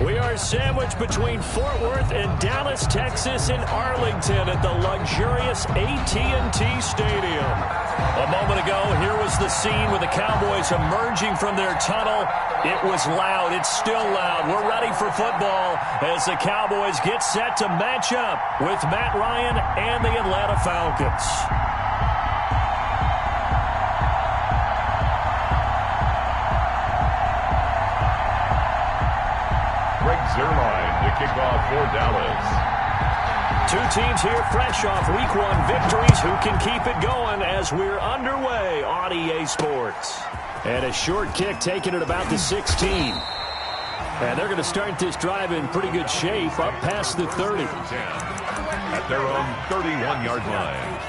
We are sandwiched between Fort Worth and Dallas, Texas in Arlington at the luxurious AT&T Stadium. A moment ago, here was the scene with the Cowboys emerging from their tunnel. It was loud. It's still loud. We're ready for football as the Cowboys get set to match up with Matt Ryan and the Atlanta Falcons. Zerline to kick off for Dallas. Two teams here fresh off Week 1 victories who can keep it going as we're underway on EA Sports. And a short kick taken at about the 16. And they're going to start this drive in pretty good shape up past the 30. At their own 31-yard line.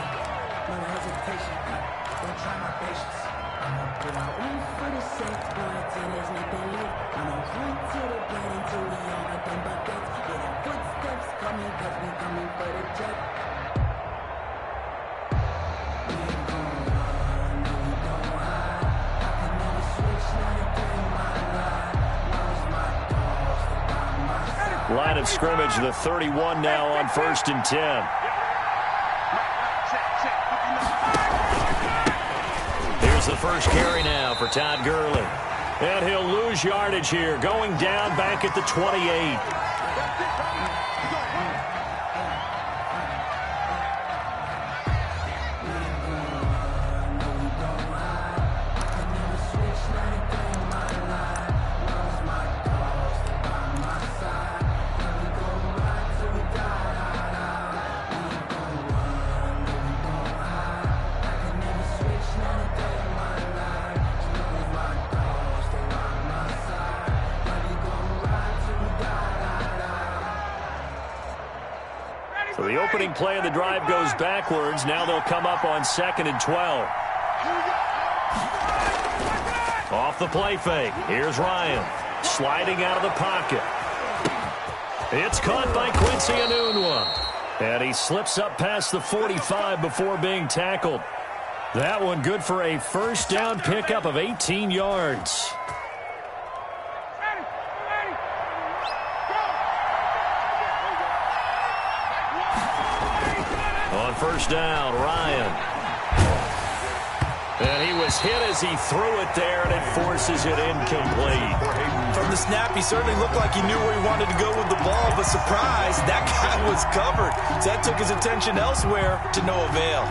Line of scrimmage, the 31 now on 1st and 10. Here's the first carry now for Todd Gurley. And he'll lose yardage here, going down back at the 28. So the opening play of the drive goes backwards. Now they'll come up on 2nd and 12. Off the play fake. Here's Ryan. Sliding out of the pocket. It's caught by Quincy Enunwa. And he slips up past the 45 before being tackled. That one good for a first down pickup of 18 yards. On first down, Ryan. And he was hit as he threw it there, and it forces it incomplete. From the snap, he certainly looked like he knew where he wanted to go with the ball, but surprise, that guy was covered. So that took his attention elsewhere to no avail.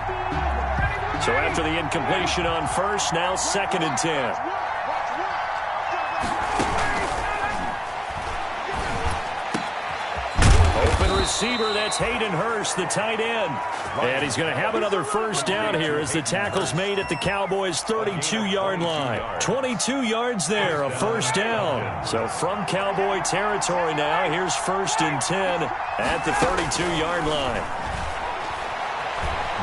So after the incompletion on first, now 2nd and 10. Receiver, that's Hayden Hurst, the tight end. And he's going to have another first down here as the tackle's made at the Cowboys' 32-yard line. 22 yards there, a first down. So from Cowboy territory now, here's 1st and 10 at the 32-yard line.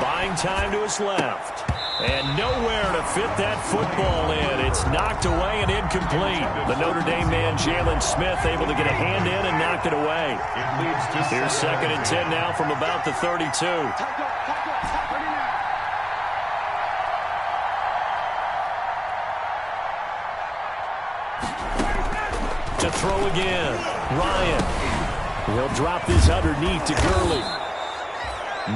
Buying time to his left. And nowhere to fit that football in. It's knocked away and incomplete. The Notre Dame man, Jalen Smith, able to get a hand in and knock it away. Here's 2nd and 10 now from about the 32. To throw again. Ryan. He'll drop this underneath to Gurley.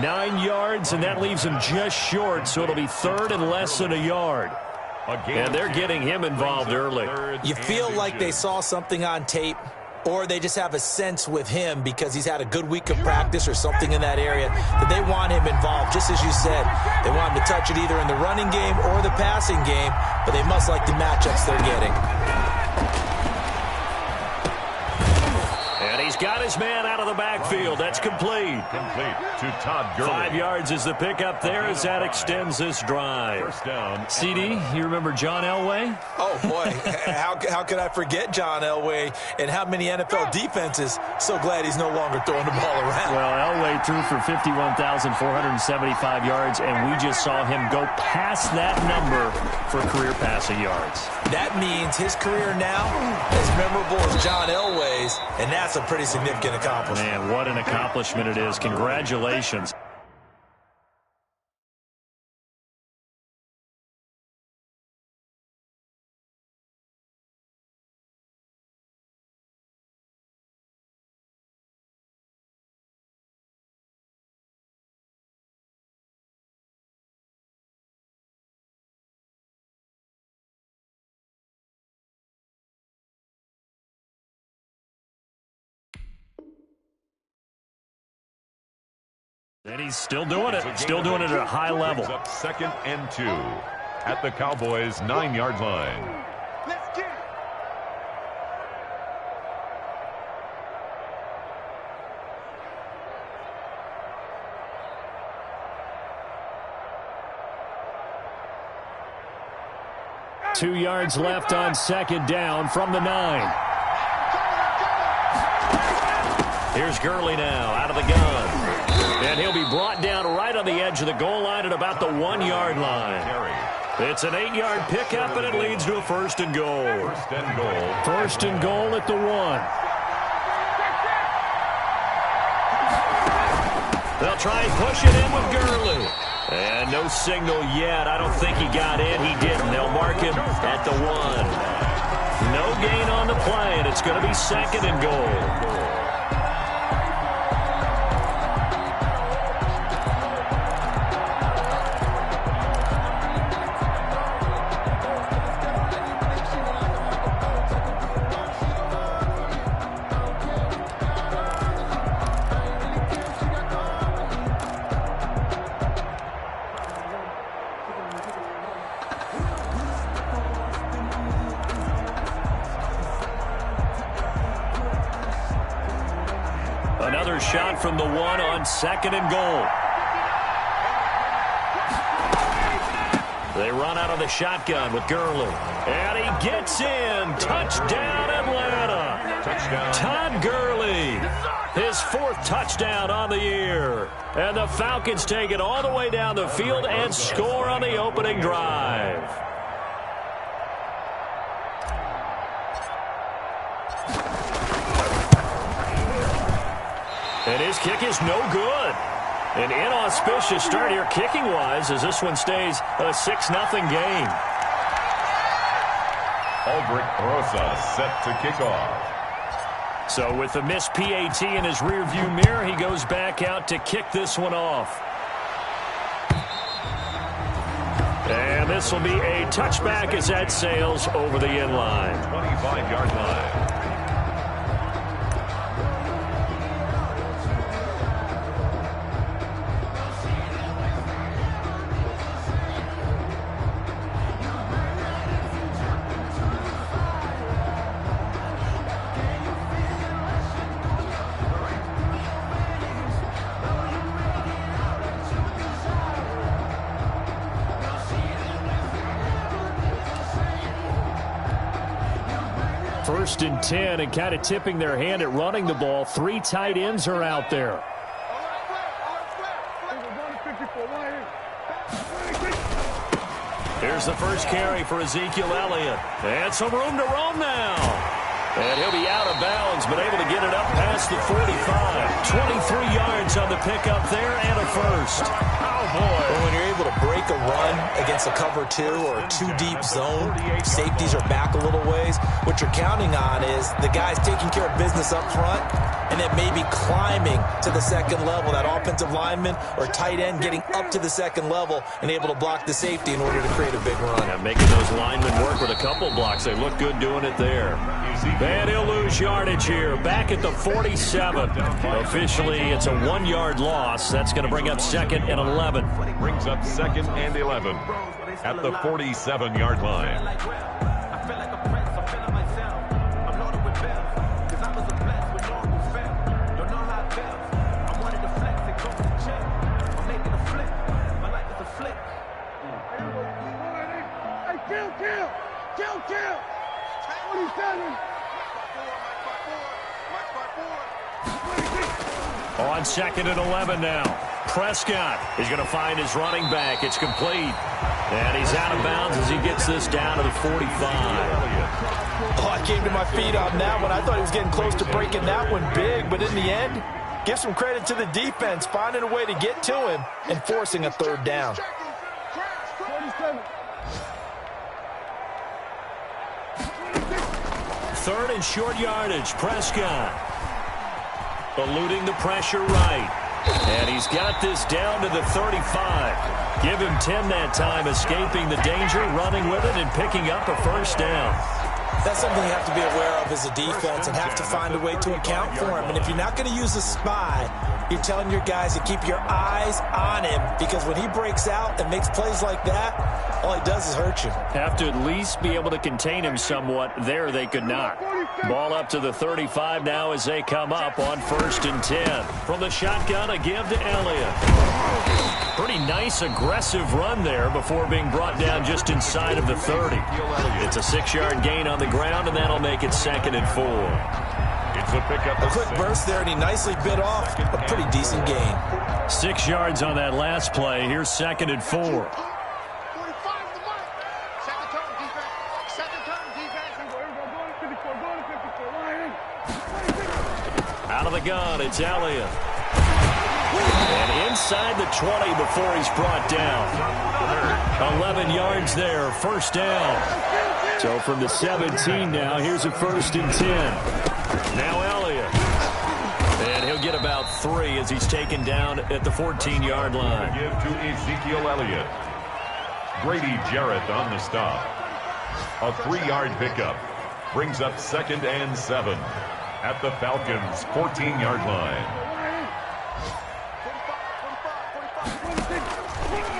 9 yards, and that leaves him just short, so it'll be 3rd and less than a yard. And they're getting him involved early. You feel like they saw something on tape, or they just have a sense with him because he's had a good week of practice or something in that area that they want him involved. Just as you said, they want him to touch it either in the running game or the passing game, but they must like the matchups they're getting. He's got his man out of the backfield. That's complete. Complete to Todd Gurley. 5 yards is the pickup there as that extends this drive. First down. CD, you remember John Elway? Oh, boy. how could I forget John Elway and how many NFL defenses? So glad he's no longer throwing the ball around. Well, Elway threw for 51,475 yards, and we just saw him go past that number for career passing yards. That means his career now is memorable as John Elway's, and that's a pretty significant accomplishment. Man, what an accomplishment it is. Congratulations. And he's still doing it. Still doing it at a high level. Up 2nd and 2 at the Cowboys' 9-yard line. Let's get it. Two yards left on 2nd down from the 9. Here's Gurley now out of the gun. And he'll be brought down right on the edge of the goal line at about the 1-yard line. It's an 8-yard pickup, and it leads to a 1st and goal. 1st and goal. 1st and goal at the 1. They'll try and push it in with Gurley. And no signal yet. I don't think he got in. He didn't. They'll mark him at the 1. No gain on the play, and it's going to be 2nd and goal. Another shot from the 1 on 2nd and goal. They run out of the shotgun with Gurley. And he gets in. Touchdown, Atlanta. Touchdown. Todd Gurley. His 4th touchdown on the year. And the Falcons take it all the way down the field and score on the opening drive. And his kick is no good. An inauspicious start here kicking-wise as this one stays a 6-0 game. Aldrich Rosa set to kick off. So with the missed PAT in his rearview mirror, he goes back out to kick this one off. And this will be a touchback as that sails over the end line. 25-yard line. First and 10, and kind of tipping their hand at running the ball. 3 tight ends are out there. Here's the first carry for Ezekiel Elliott. And some room to roam now. And he'll be out of bounds, but able to get it up past the 45. 23 yards on the pickup there and a first. Well, when you're able to break a run against a cover 2 or a 2-deep zone, safeties are back a little ways. What you're counting on is the guys taking care of business up front and then maybe climbing to the 2nd level. That offensive lineman or tight end getting up to the 2nd level and able to block the safety in order to create a big run. Yeah, making those linemen work with a couple blocks. They look good doing it there. And he'll lose yardage here. Back at the 47. Officially, it's a 1-yard loss. That's going to bring up 2nd and 11. Brings up 2nd and 11 at the 47-yard line. On 2nd and 11 now. Prescott is going to find his running back. It's complete. And he's out of bounds as he gets this down to the 45. Oh, I came to my feet on that one. I thought he was getting close to breaking that one big, but in the end, give some credit to the defense, finding a way to get to him and forcing a 3rd down. 3rd and short yardage. Prescott eluding the pressure right. And he's got this down to the 35. Give him 10 that time, escaping the danger, running with it, and picking up a 1st down. That's something you have to be aware of as a defense and have to find a way to account for him. And if you're not going to use a spy, you're telling your guys to keep your eyes on him, because when he breaks out and makes plays like that, all he does is hurt you. Have to at least be able to contain him somewhat. There they could not. Ball up to the 35 now as they come up on 1st and 10. From the shotgun, a give to Elliott. Pretty nice, aggressive run there before being brought down just inside of the 30. It's a 6-yard gain on the ground, and that'll make it 2nd and 4. It's a pickup. A quick burst there, and he nicely bit off a pretty decent gain. 6 yards on that last play. Here's 2nd and 4. Out of the gun, it's Elliott. And inside the 20 before he's brought down. 11 yards there, 1st down. So from the 17 now, here's a 1st and 10. Now Elliott. And he'll get about 3 as he's taken down at the 14-yard line. Give to Ezekiel Elliott. Grady Jarrett on the stop. A 3-yard pickup. Brings up 2nd and 7 at the Falcons' 14-yard line.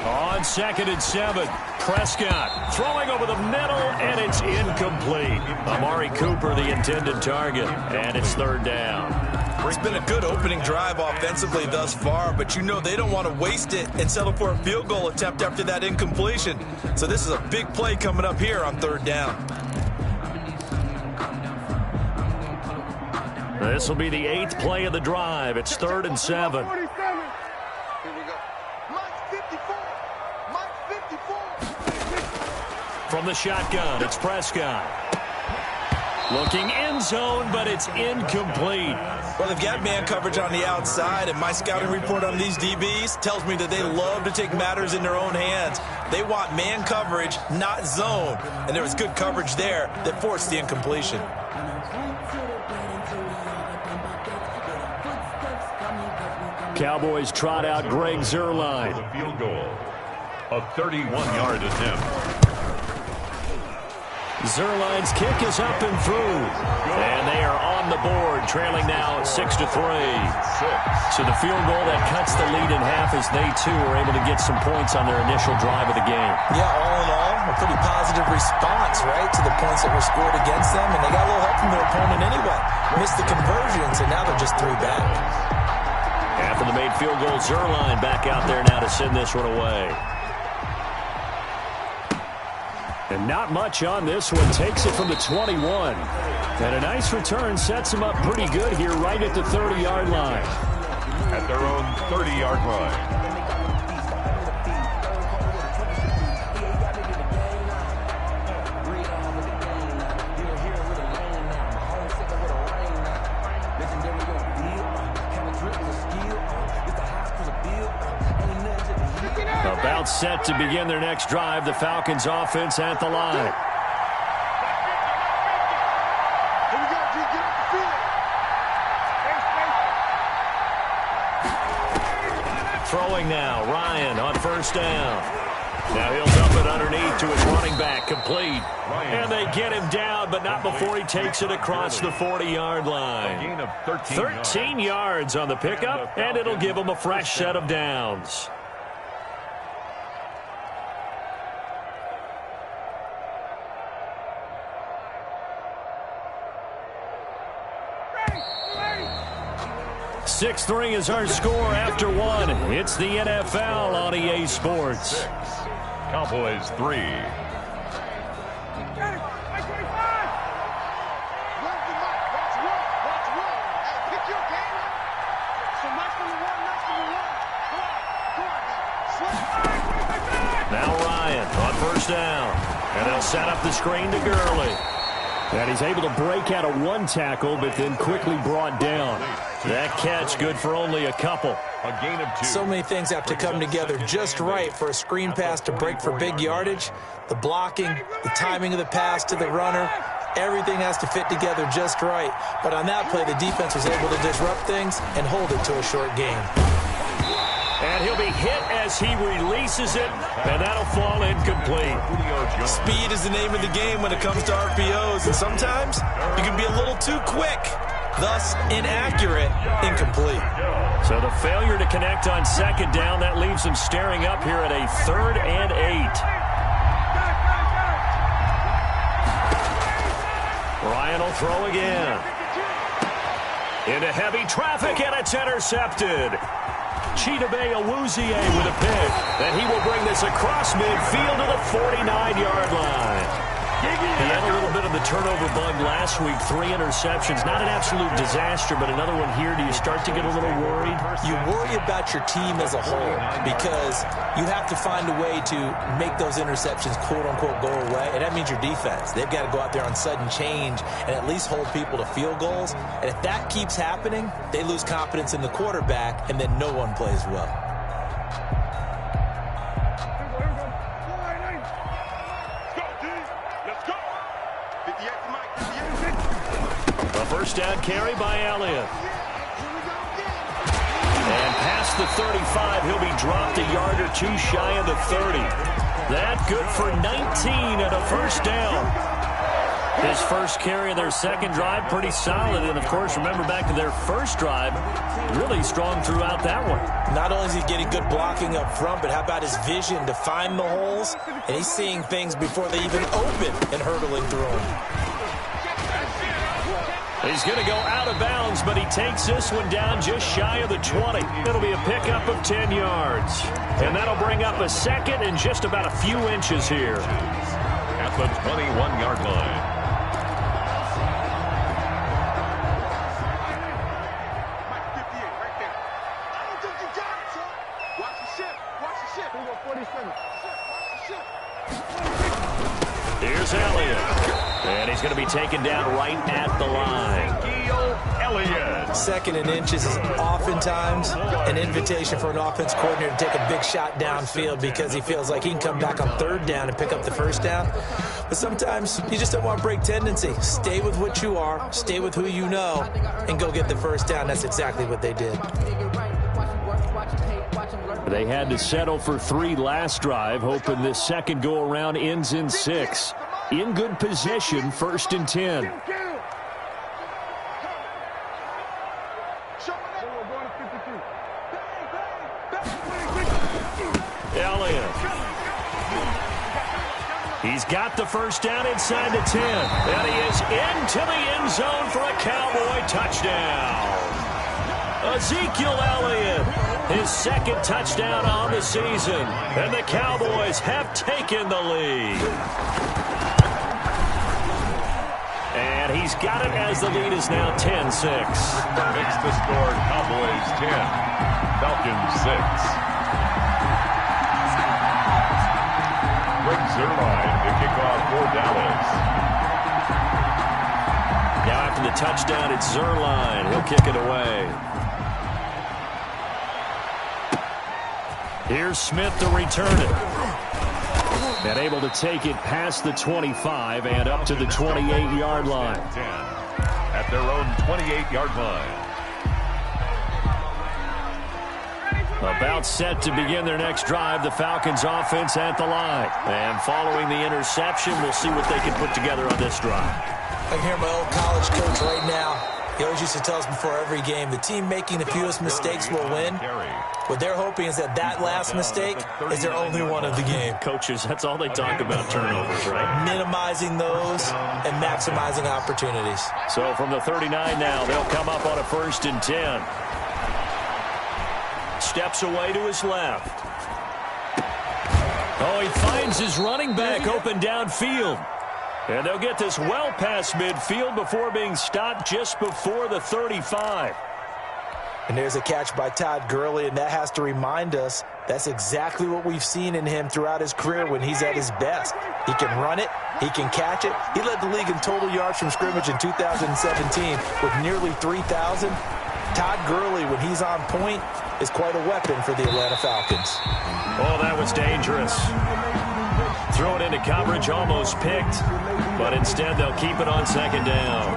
On 2nd and 7, Prescott throwing over the middle, and it's incomplete. Amari Cooper, the intended target, and it's 3rd down. It's been a good opening drive offensively thus far, but you know they don't want to waste it and settle for a field goal attempt after that incompletion. So this is a big play coming up here on 3rd down. This will be the 8th play of the drive. It's 3rd and 7. From the shotgun, it's Prescott. Looking end zone, but it's incomplete. Well, they've got man coverage on the outside, and my scouting report on these DBs tells me that they love to take matters in their own hands. They want man coverage, not zone. And there was good coverage there that forced the incompletion. Cowboys trot out Greg Zuerlein. The field goal. A 31-yard attempt. Zuerlein's kick is up and through. And they are on the board, trailing now 6-3. So the field goal that cuts the lead in half as they, too, are able to get some points on their initial drive of the game. Yeah, all in all, a pretty positive response, right, to the points that were scored against them. And they got a little help from their opponent anyway. Missed the conversions, and now they're just 3 back. After the made field goal, Zuerlein back out there now to send this one away. And not much on this one. Takes it from the 21. And a nice return sets him up pretty good here right at the 30-yard line. At their own 30-yard line. About set to begin their next drive. The Falcons offense at the line. Throwing now. Ryan on 1st down. Now he'll dump it underneath to his running back. Complete. And they get him down, but not before he takes it across the 40-yard line. A gain of 13 yards on the pickup, and it'll give him a fresh set of downs. .6-3 is our score after 1. It's the NFL on EA Sports. Cowboys 3. Now Ryan on 1st down. And they'll set up the screen to Gurley. And he's able to break out of 1 tackle, but then quickly brought down. That catch good for only a couple. A gain of 2. So many things have to come together just right for a screen pass to break for big yardage. The blocking, the timing of the pass to the runner, everything has to fit together just right. But on that play, the defense was able to disrupt things and hold it to a short gain. And And he'll be hit as he releases it, and that'll fall incomplete. Speed is the name of the game when it comes to RPOs, and sometimes you can be a little too quick, thus inaccurate, incomplete. So the failure to connect on second down, that leaves him staring up here at a 3rd and 8. Ryan will throw again. Into heavy traffic, and it's intercepted. Chidobe Awuzie with a pick, and he will bring this across midfield to the 49-yard line. He had a little bit of the turnover bug last week, 3 interceptions. Not an absolute disaster, but another one here. Do you start to get a little worried? You worry about your team as a whole because you have to find a way to make those interceptions, quote-unquote, go away, and that means your defense. They've got to go out there on sudden change and at least hold people to field goals. And if that keeps happening, they lose confidence in the quarterback, and then no one plays well. First down carry by Elliott. And past the 35, he'll be dropped a yard or 2 shy of the 30. That good for 19 and a first down. His first carry of their second drive, pretty solid. And, of course, remember back to their first drive, really strong throughout that one. Not only is he getting good blocking up front, but how about his vision to find the holes? And he's seeing things before they even open and hurtling through them. He's going to go out of bounds, but he takes this one down just shy of the 20. It'll be a pickup of 10 yards. And that'll bring up a second and just about a few inches here. At the 21-yard line. Here's Elliott. And he's going to be taken down right at the line. Elliott. 2nd and inches is oftentimes an invitation for an offense coordinator to take a big shot downfield because he feels like he can come back on 3rd down and pick up the first down. But sometimes you just don't want to break tendency. Stay with what you are, stay with who you know, and go get the first down. That's exactly what they did. They had to settle for 3 last drive, hoping this second go-around ends in 6. In good position, 1st and 10. Elliott. He's got the first down inside the 10. And he is into the end zone for a Cowboy touchdown. Ezekiel Elliott, his 2nd touchdown on the season. And the Cowboys have taken the lead. And he's got it as the lead is now 10-6. Makes the score Cowboys 10, Falcons 6. Greg Zuerlein to kick off for Dallas. Now after the touchdown, it's Zuerlein. He'll kick it away. Here's Smith to return it. And able to take it past the 25 and up to the 28-yard line. 10 at their own 28-yard line. About set to begin their next drive, the Falcons offense at the line. And following the interception, we'll see what they can put together on this drive. I can hear my old college coach right now. He always used to tell us before every game, the team making the fewest mistakes will win. What they're hoping is that that last mistake is their only one of the game. Coaches, that's all they talk about, turnovers, right? Minimizing those and maximizing opportunities. So from the 39 now, they'll come up on a 1st and 10. Steps away to his left. Oh, he finds his running back open downfield. And they'll get this well past midfield before being stopped just before the 35. And there's a catch by Todd Gurley, and that has to remind us that's exactly what we've seen in him throughout his career when he's at his best. He can run it. He can catch it. He led the league in total yards from scrimmage in 2017 with nearly 3,000. Todd Gurley, when he's on point, is quite a weapon for the Atlanta Falcons. Oh, that was dangerous. Throw it into coverage, almost picked. But instead, they'll keep it on 2nd down.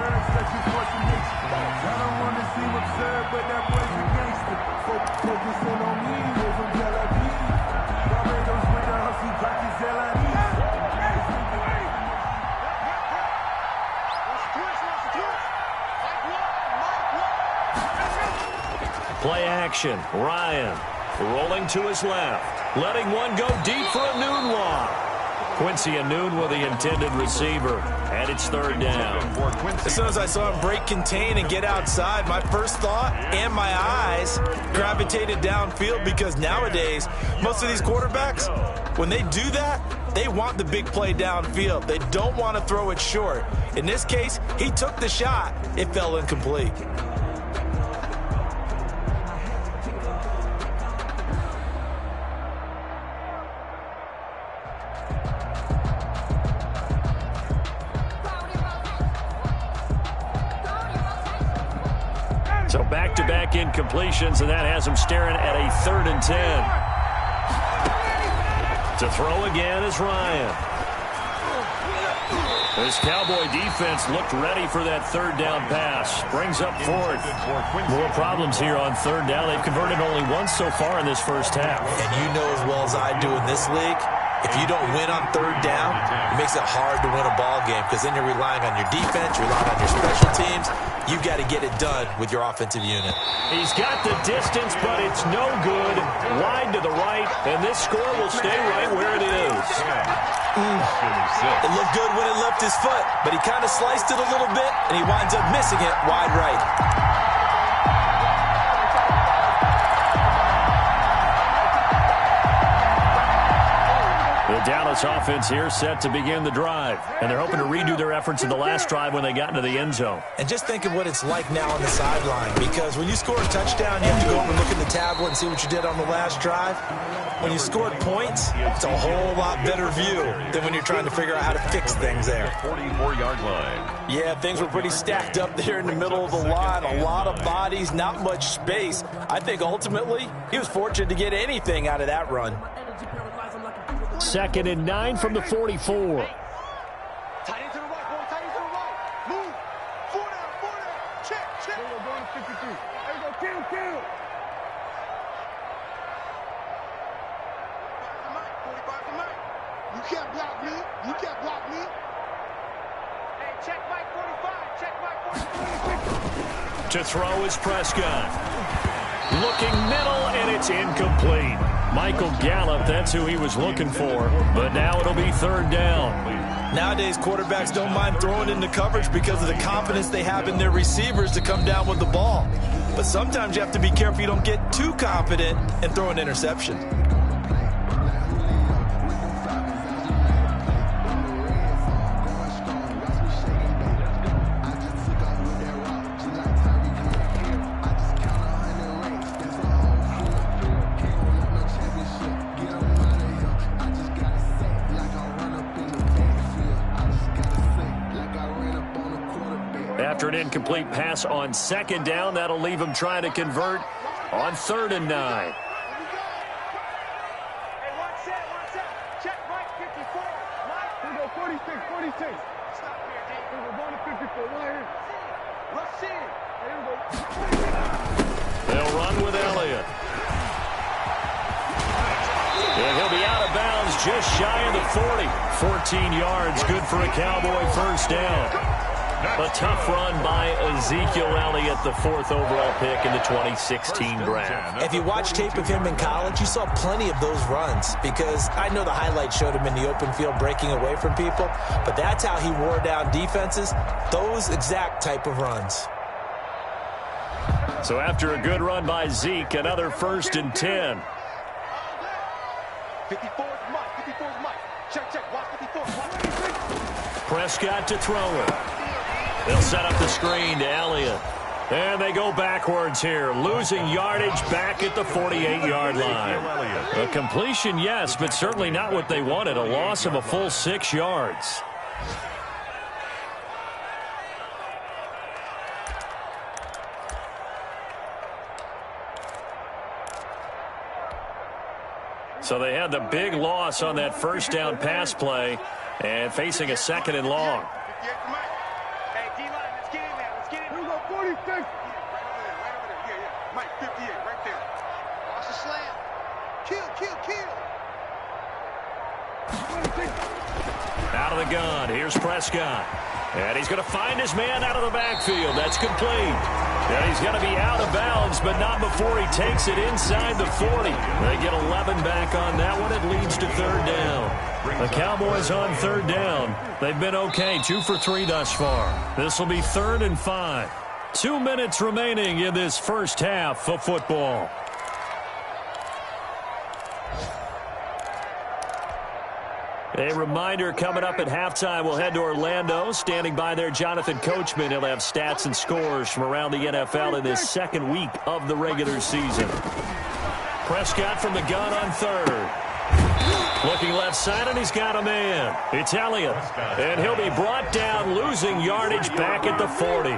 action. Ryan rolling to his left. Letting one go deep for a noon walk. Quincy Anoon with the intended receiver. And it's third down. As soon as I saw him break contain and get outside, my first thought and my eyes gravitated downfield, because nowadays, most of these quarterbacks, when they do that, they want the big play downfield. They don't want to throw it short. In this case, he took the shot. It fell incomplete. So back-to-back incompletions, and that has him staring at a 3rd and 10. To throw again is Ryan. This Cowboy defense looked ready for that 3rd down pass. Brings up 4th. More problems here on 3rd down. They've converted only once so far in this first half. And you know as well as I do in this league, if you don't win on 3rd down, it makes it hard to win a ball game, because then you're relying on your defense, you're relying on your special teams. You've got to get it done with your offensive unit. He's got the distance, but it's no good. Wide to the right, and this score will stay right where it is. It looked good when it left his foot, but he kind of sliced it a little bit, and he winds up missing it wide right. The Dallas offense here set to begin the drive, and they're hoping to redo their efforts in the last drive when they got into the end zone. And just think of what it's like now on the sideline, because when you score a touchdown, you have to go over and look at the tablet and see what you did on the last drive. When you scored points, it's a whole lot better view than when you're trying to figure out how to fix things there. 44-yard line. Yeah, things were pretty stacked up there in the middle of the line. A lot of bodies, not much space. I think ultimately he was fortunate to get anything out of that run. 2nd and 9 from the 44. Tight end to the right, boy. Tight end to the right. Move. 4 down. Check. There you go, going to 53. There you go, kill. 45 to Mike. You can't block me. Hey, check Mike 45. Check Mike 45. To throw is Prescott. Looking middle, and it's incomplete. Michael Gallup, that's who he was looking for. But now it'll be 3rd down. Nowadays, quarterbacks don't mind throwing into coverage because of the confidence they have in their receivers to come down with the ball. But sometimes you have to be careful you don't get too confident and throw an interception. After an incomplete pass on 2nd down, that'll leave him trying to convert on 3rd and 9. Hey, one set. Check Mike 54. Mike, here we go, 46. Stop here, D. We were going to 54. Right here. Rush in. Here we go. They'll run with Elliott. And he'll be out of bounds just shy of the 40. 14 yards, good for a Cowboy 1st down. A tough run by Ezekiel Elliott, the 4th overall pick in the 2016 draft. If you watch tape of him in college, you saw plenty of those runs, because I know the highlights showed him in the open field breaking away from people, but that's how he wore down defenses, those exact type of runs. So after a good run by Zeke, another 1st and 10. 54 is Mike. Check. Watch 54. Prescott to throw it. They'll set up the screen to Elliott. And they go backwards here, losing yardage back at the 48-yard line. A completion, yes, but certainly not what they wanted. A loss of a full 6 yards. So they had the big loss on that 1st down pass play and facing a 2nd and long. Hey, D-line, let's get in there. Here we go, 46. Right over there. Yeah. Mike, 58, right there. Watch the slam. Kill. Out of the gun. Here's Prescott. And he's going to find his man out of the backfield. That's complete. And he's going to be out of bounds, but not before he takes it inside the 40. They get 11 back on that one. It leads to third down. The Cowboys on third down. They've been okay, 2 for 3 thus far. This will be 3rd and 5. 2 minutes remaining in this first half of football. A reminder, coming up at halftime, we'll head to Orlando. Standing by there, Jonathan Coachman. He'll have stats and scores from around the NFL in this second week of the regular season. Prescott from the gun on third. Looking left side, and he's got a man. It's Elliott. And he'll be brought down, losing yardage back at the 40.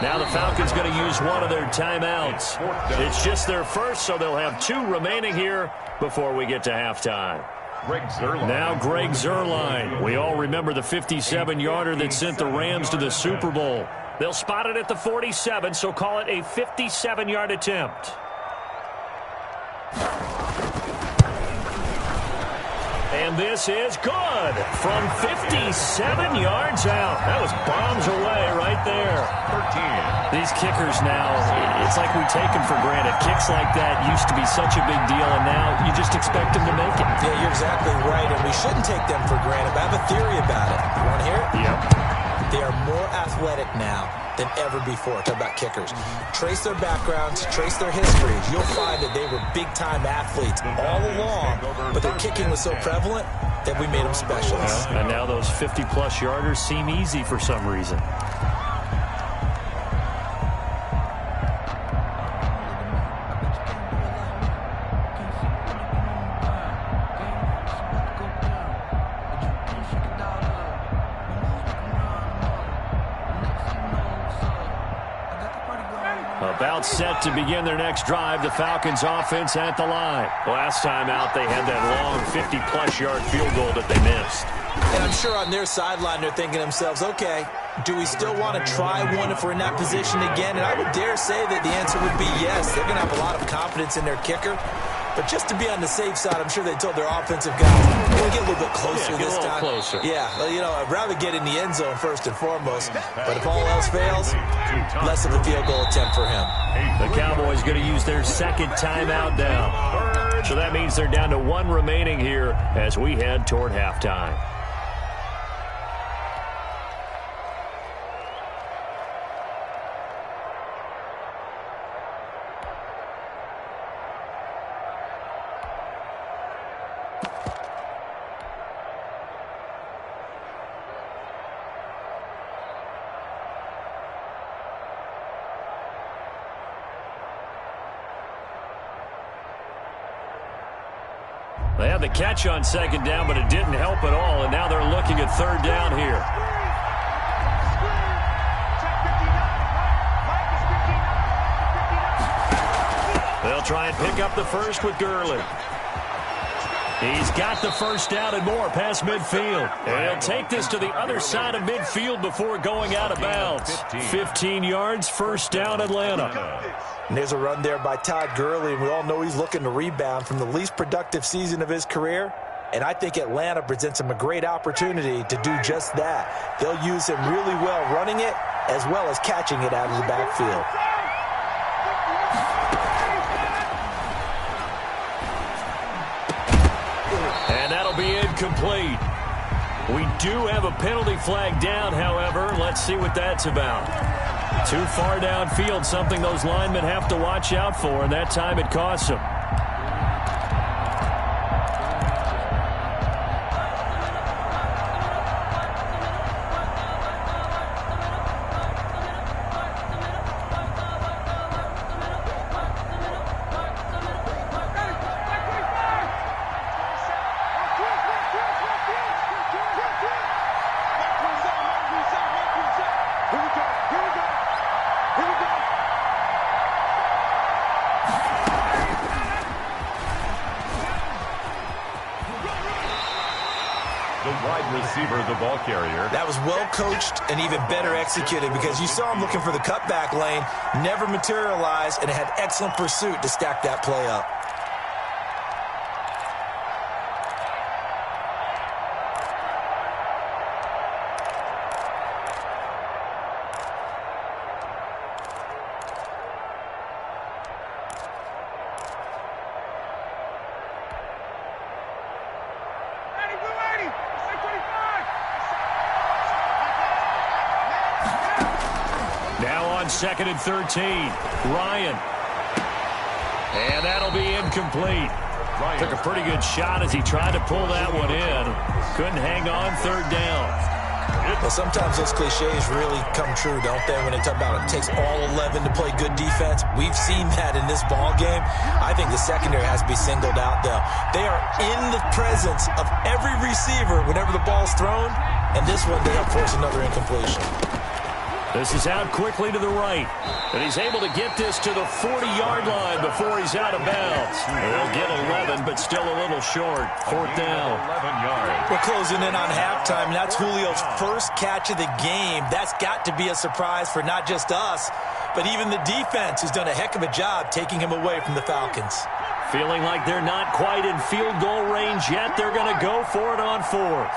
Now the Falcons going to use one of their timeouts. It's just their first, so they'll have 2 remaining here before we get to halftime. Now Greg Zuerlein. We all remember the 57-yarder that sent the Rams to the Super Bowl. They'll spot it at the 47, so call it a 57-yard attempt. And this is good from 57 yards out. That was bombs away right there. 13. These kickers now, it's like we take them for granted. Kicks like that used to be such a big deal, and now you just expect them to make it. Yeah, you're exactly right, and we shouldn't take them for granted. But I have a theory about it. You want to hear it? Yep. They are more athletic now than ever before. Talk about kickers. Trace their backgrounds, trace their histories. You'll find that they were big-time athletes all along, but their kicking was so prevalent that we made them specialists. And now those 50-plus yarders seem easy for some reason. About set to begin their next drive. The Falcons offense at the line. Last time out, they had that long 50-plus yard field goal that they missed. And I'm sure on their sideline, they're thinking to themselves, okay, do we still want to try one if we're in that position again? And I would dare say that the answer would be yes. They're going to have a lot of confidence in their kicker. But just to be on the safe side, I'm sure they told their offensive guys, we'll get a little bit closer this time. Closer. Yeah, well, you know, I'd rather get in the end zone first and foremost. But if all else fails, less of a field goal attempt for him. The Cowboys going to use their second timeout now. So that means they're down to 1 remaining here as we head toward halftime. They had the catch on second down, but it didn't help at all, and now they're looking at third down here. They'll try and pick up the first with Gurley. He's got the first down and more past midfield. And he'll take this to the other side of midfield before going out of bounds. 15 yards, first down Atlanta. And there's a run there by Todd Gurley, and we all know he's looking to rebound from the least productive season of his career. And I think Atlanta presents him a great opportunity to do just that. They'll use him really well running it as well as catching it out of the backfield. And that'll be incomplete. We do have a penalty flag down, however. Let's see what that's about. Too far downfield, something those linemen have to watch out for, and that time it costs them. The ball carrier. That was well coached and even better executed because you saw him looking for the cutback lane, never materialized, and had excellent pursuit to stack that play up. on 2nd and 13. Ryan. And that'll be incomplete. Took a pretty good shot as he tried to pull that one in. Couldn't hang on 3rd down. Well, sometimes those cliches really come true, don't they, when they talk about it takes all 11 to play good defense. We've seen that in this ball game. I think the secondary has to be singled out, though. They are in the presence of every receiver whenever the ball's thrown, and this one, they help force another incompletion. This is out quickly to the right. And he's able to get this to the 40-yard line before he's out of bounds. They'll get 11, but still a little short. 4th down. 11 yards. We're closing in on halftime, and that's Julio's first catch of the game. That's got to be a surprise for not just us, but even the defense, who's done a heck of a job taking him away from the Falcons. Feeling like they're not quite in field goal range yet. They're going to go for it on 4th.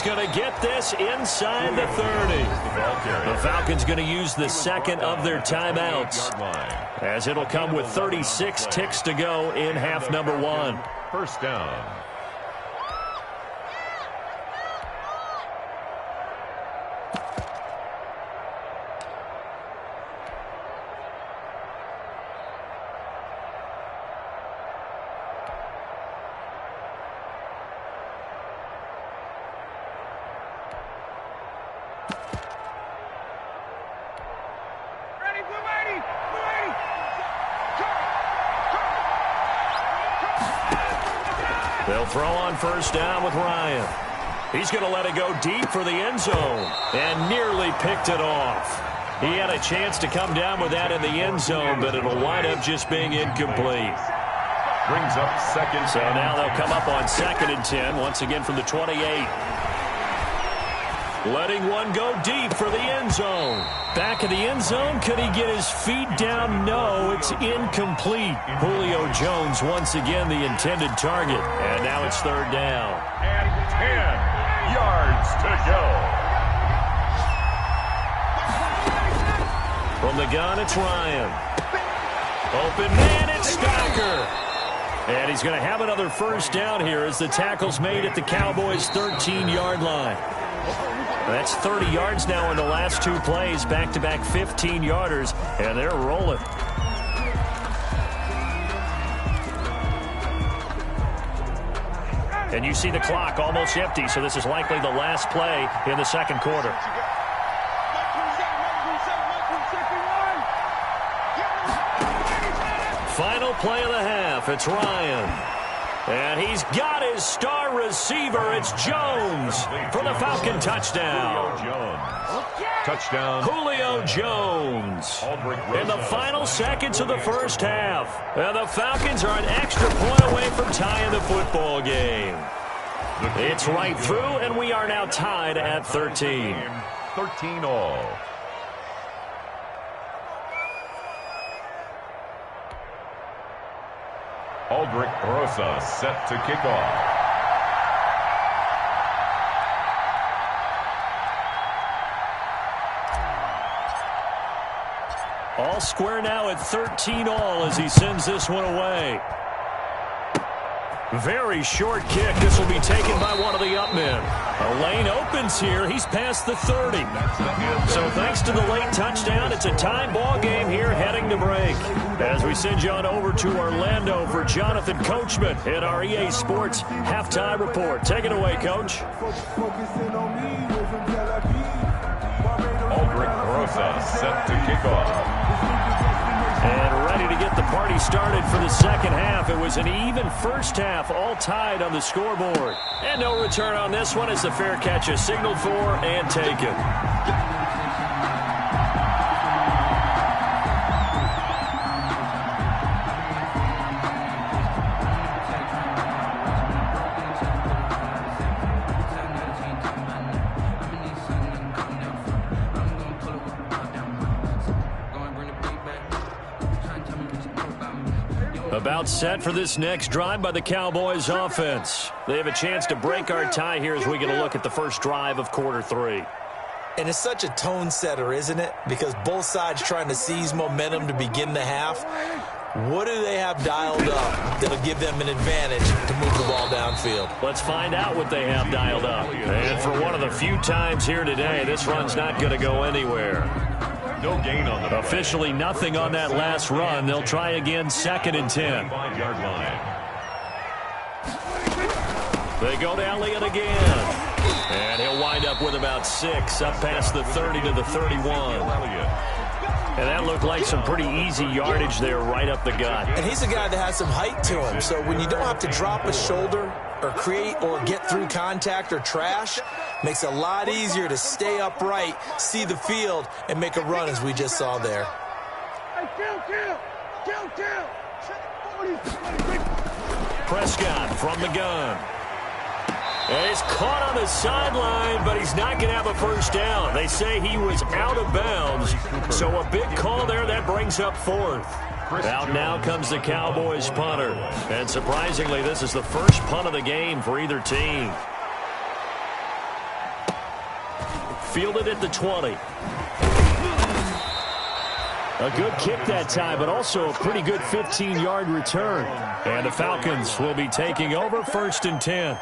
Going to get this inside the 30. The Falcons going to use the second of their timeouts, as it'll come with 36 ticks to go in half number 1. 1st down. They'll throw on 1st down with Ryan. He's going to let it go deep for the end zone and nearly picked it off. He had a chance to come down with that in the end zone, but it'll wind up just being incomplete. Brings up 2nd. So now they'll come up on 2nd and 10, once again from the 28. Letting one go deep for the end zone. Back of the end zone, could he get his feet down? No, it's incomplete. Julio Jones once again the intended target. And now it's 3rd down. And 10 yards to go. From the gun, it's Ryan. Open man, it's Stacker. And he's going to have another 1st down here as the tackle's made at the Cowboys' 13-yard line. That's 30 yards now in the last 2 plays, back-to-back 15-yarders, and they're rolling. And you see the clock almost empty, so this is likely the last play in the 2nd quarter. Final play of the half, it's Ryan. And he's got his star receiver. It's Jones for the Falcon touchdown. Touchdown. Julio Jones. In the final seconds of the 1st half. And the Falcons are an extra point away from tying the football game. It's right through, and we are now tied at 13. 13 all. Aldrich Rosa set to kick off. All square now at 13 all as he sends this one away. Very short kick. This will be taken by one of the up men. A lane opens here. He's past the 30. So thanks to the late touchdown, it's a tie ball game here heading to break. As we send you on over to Orlando for Jonathan Coachman in our EA Sports Halftime Report. Take it away, Coach. Aldrich Rosa set to kick off. And ready to get the party started for the 2nd half. It was an even 1st half, all tied on the scoreboard. And no return on this one as the fair catch is signaled for and taken. About set for this next drive by the Cowboys offense. They have a chance to break our tie here as we get a look at the first drive of quarter 3. And it's such a tone setter, isn't it? Because both sides trying to seize momentum to begin the half. What do they have dialed up that'll give them an advantage to move the ball downfield? Let's find out what they have dialed up. And for one of the few times here today, this run's not going to go anywhere. No gain on the play. Officially nothing on that last run. They'll try again, 2nd and 10. 5-yard line. They go to Elliott again. And he'll wind up with about 6, up past the 30 to the 31. And that looked like some pretty easy yardage there right up the gut. And he's a guy that has some height to him. So when you don't have to drop a shoulder or create or get through contact or trash, makes it a lot easier to stay upright, see the field, and make a run as we just saw there. Prescott from the gun. And he's caught on the sideline, but he's not going to have a first down. They say he was out of bounds, so a big call there. That brings up 4th. Out now comes the Cowboys punter. And surprisingly, this is the first punt of the game for either team. Fielded at the 20. A good kick that time, but also a pretty good 15-yard return. And the Falcons will be taking over 1st and 10.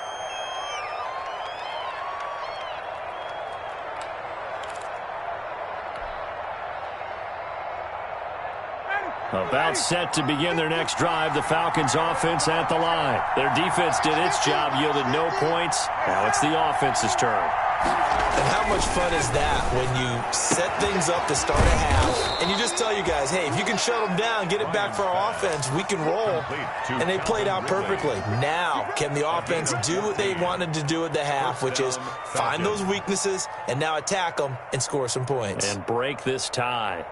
About set to begin their next drive. The Falcons offense at the line. Their defense did its job, yielded no points. Now it's the offense's turn. And how much fun is that when you set things up to start a half and you just tell you guys, hey, if you can shut them down, get it back for our offense, we can roll. And they played out perfectly. Now, can the offense do what they wanted to do at the half, which is find those weaknesses and now attack them and score some points. And break this tie.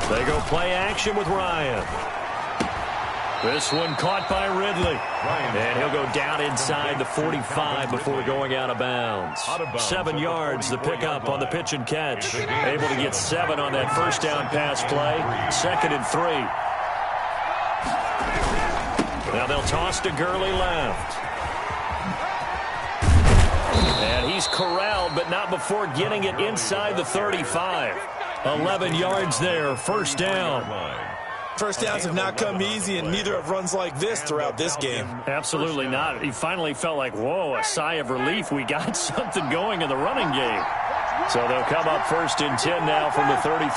They go play action with Ryan. This one caught by Ridley. And he'll go down inside the 45 before going out of bounds. 7 yards, the pickup on the pitch and catch. Able to get 7 on that first down pass play. 2nd and 3. Now they'll toss to Gurley left. And he's corralled, but not before getting it inside the 35. 11 yards there, first down. First downs have not come easy, and neither have runs like this throughout this game. Absolutely not. He finally felt like, whoa, a sigh of relief. We got something going in the running game. So they'll come up 1st and 10 now from the 33.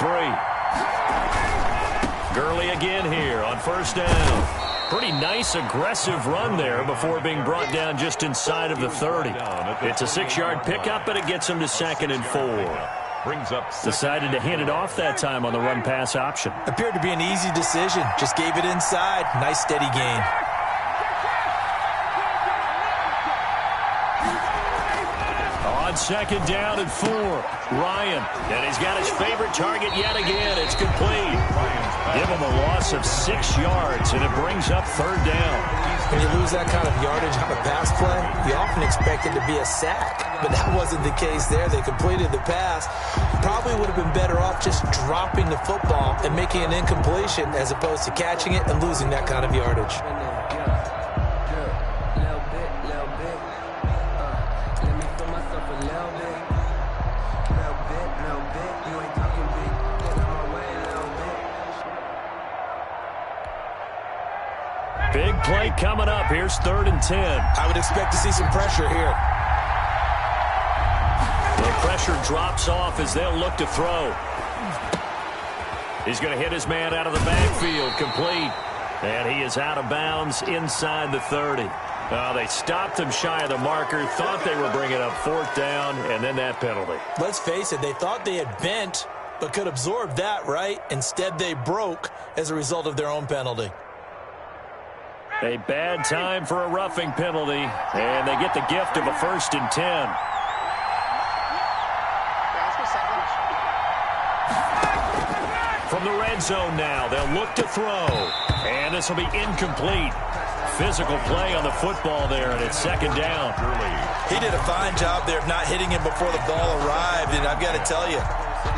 Gurley again here on first down. Pretty nice, aggressive run there before being brought down just inside of the 30. It's a 6-yard pickup, but it gets him to 2nd and 4. Decided to hand it off that time on the run-pass option. Appeared to be an easy decision. Just gave it inside. Nice, steady gain. On 2nd down and 4, Ryan. And he's got his favorite target yet again. It's complete. Give him a loss of 6 yards, and it brings up 3rd down. When you lose that kind of yardage on a pass play, you often expect it to be a sack. But that wasn't the case there. They completed the pass. Probably would have been better off just dropping the football and making an incompletion as opposed to catching it and losing that kind of yardage. Big play coming up. Here's 3rd and 10. I would expect to see some pressure here. The pressure drops off as they'll look to throw. He's going to hit his man out of the backfield, complete. And he is out of bounds inside the 30. They stopped him shy of the marker, thought they were bringing up 4th down, and then that penalty. Let's face it, they thought they had bent, but could absorb that, right? Instead, they broke as a result of their own penalty. A bad time for a roughing penalty, and they get the gift of a 1st and 10. From the red zone now, they'll look to throw, and this will be incomplete. Physical play on the football there, and it's 2nd down. He did a fine job there of not hitting him before the ball arrived, and I've got to tell you,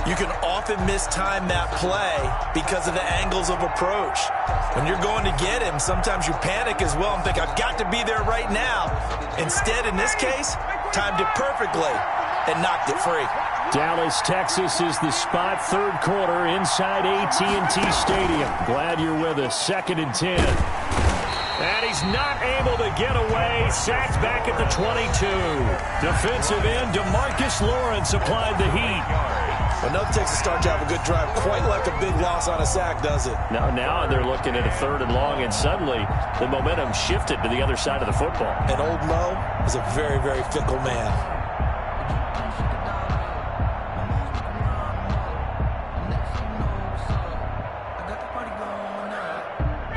You can often mistime that play because of the angles of approach. When you're going to get him, sometimes you panic as well and think, I've got to be there right now. Instead, in this case, timed it perfectly and knocked it free. Dallas, Texas is the spot. Third quarter inside AT&T Stadium. Glad you're with us. 2nd and 10. And he's not able to get away. Sacked back at the 22. Defensive end DeMarcus Lawrence applied the heat. Another Texas start to have a good drive. Quite like a big loss on a sack, does it? Now they're looking at a 3rd and long, and suddenly the momentum shifted to the other side of the football. And old Mo is a very, very fickle man.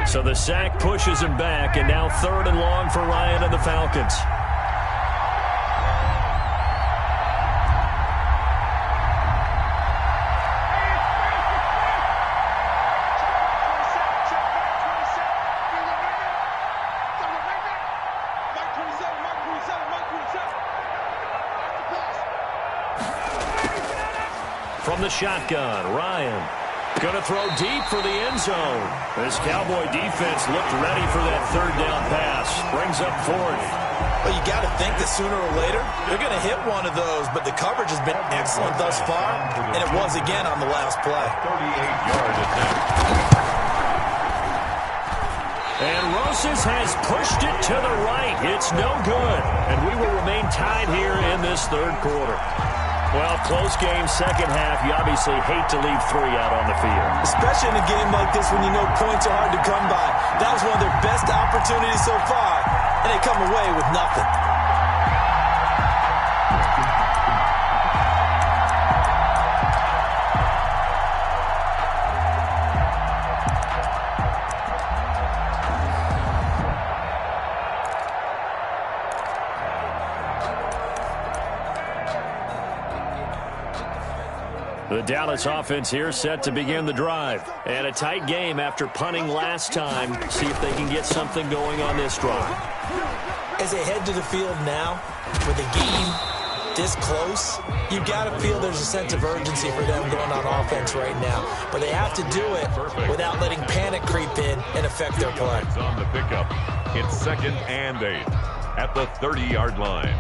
So the sack pushes him back, and now 3rd and long for Ryan and the Falcons. From the shotgun, Ryan. Going to throw deep for the end zone. This Cowboy defense looked ready for that 3rd down pass. Brings up 4th. Well, you got to think that sooner or later, they're going to hit one of those, but the coverage has been excellent thus far, and it was again on the last play. 38-yard attempt. And Rosas has pushed it to the right. It's no good. And we will remain tied here in this 3rd quarter. Well, close game, second half. You obviously hate to leave 3 out on the field. Especially in a game like this when you know points are hard to come by. That was one of their best opportunities so far, and they come away with nothing. The Dallas offense here set to begin the drive. And a tight game after punting last time. See if they can get something going on this drive. As they head to the field now, with the game this close, you've got to feel there's a sense of urgency for them going on offense right now. But they have to do it without letting panic creep in and affect their play. On the pickup, it's 2nd and 8 at the 30-yard line.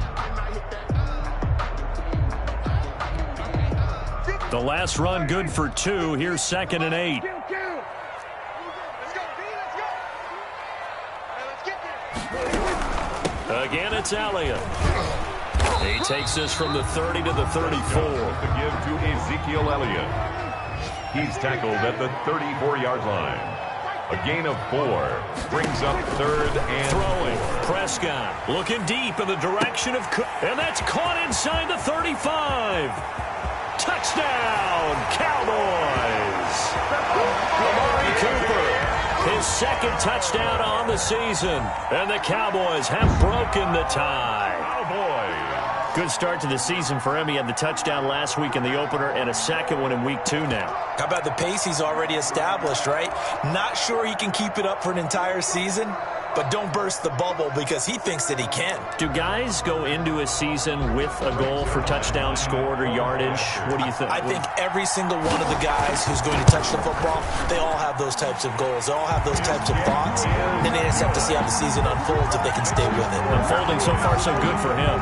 The last run good for 2. Here's 2nd and 8. Let's go, B, let's go. Again, it's Elliott. He takes this from the 30 to the 34. To give to Ezekiel Elliott. He's tackled at the 34-yard line. A gain of 4 brings up 3rd and throwing. 4. Prescott looking deep in the direction of Cook. And that's caught inside the 35. Touchdown, Cowboys! Amari Cooper, his 2nd touchdown on the season. And the Cowboys have broken the tie. Cowboys. Good start to the season for him. He had the touchdown last week in the opener and a 2nd one in week 2 now. How about the pace he's already established, right? Not sure he can keep it up for an entire season, but don't burst the bubble because he thinks that he can. Do guys go into a season with a goal for touchdown scored or yardage? What do you think? I think every single one of the guys who's going to touch the football, they all have those types of goals. They all have those types of thoughts. Then they just have to see how the season unfolds if they can stay with it. Unfolding so far so good for him.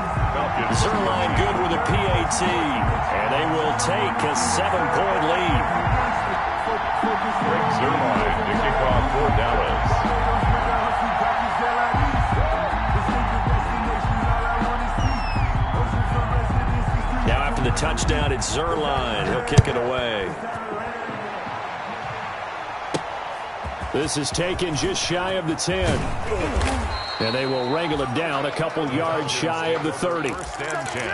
Zerline good with a PAT, and they will take a 7-point lead. Zerline to kick off for Dallas. Now after the touchdown, it's Zerline. He'll kick it away. This is taken just shy of the 10. And they will wrangle him down a couple yards shy of the 30. 1st and 10